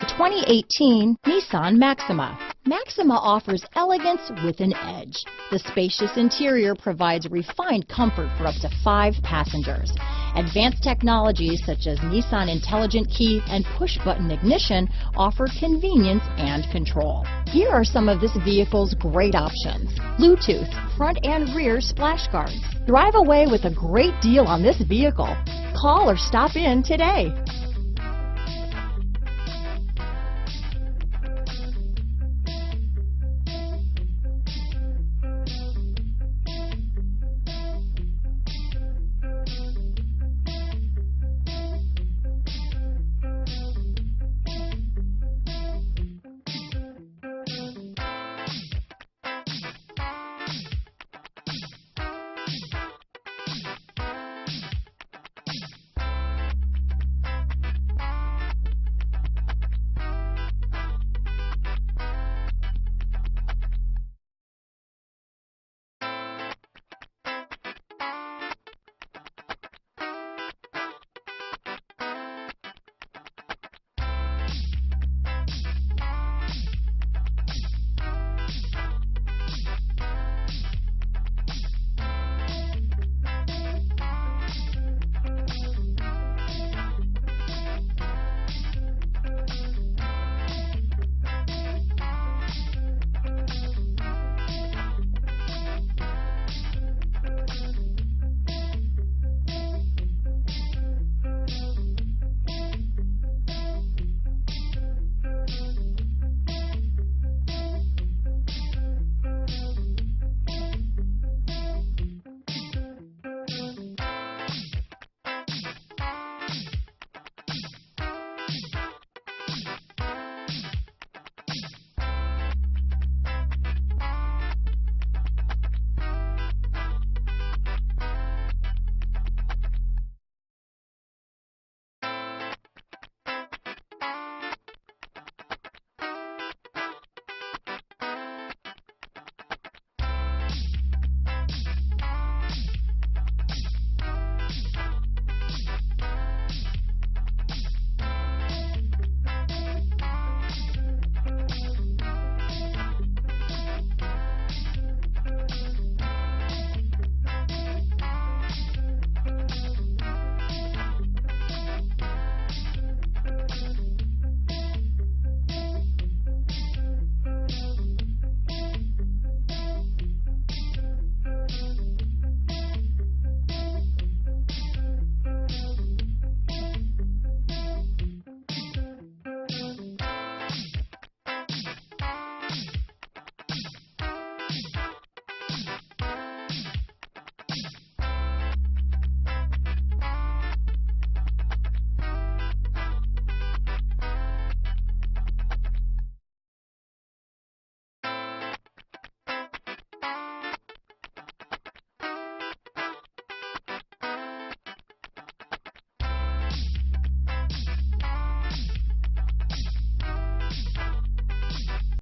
2018 Nissan Maxima. Maxima offers elegance with an edge. The spacious interior provides refined comfort for up to 5 passengers. Advanced technologies such as Nissan Intelligent Key and push-button ignition offer convenience and control. Here are some of this vehicle's great options: Bluetooth, front and rear splash guards. Drive away with a great deal on this vehicle. Call or stop in today.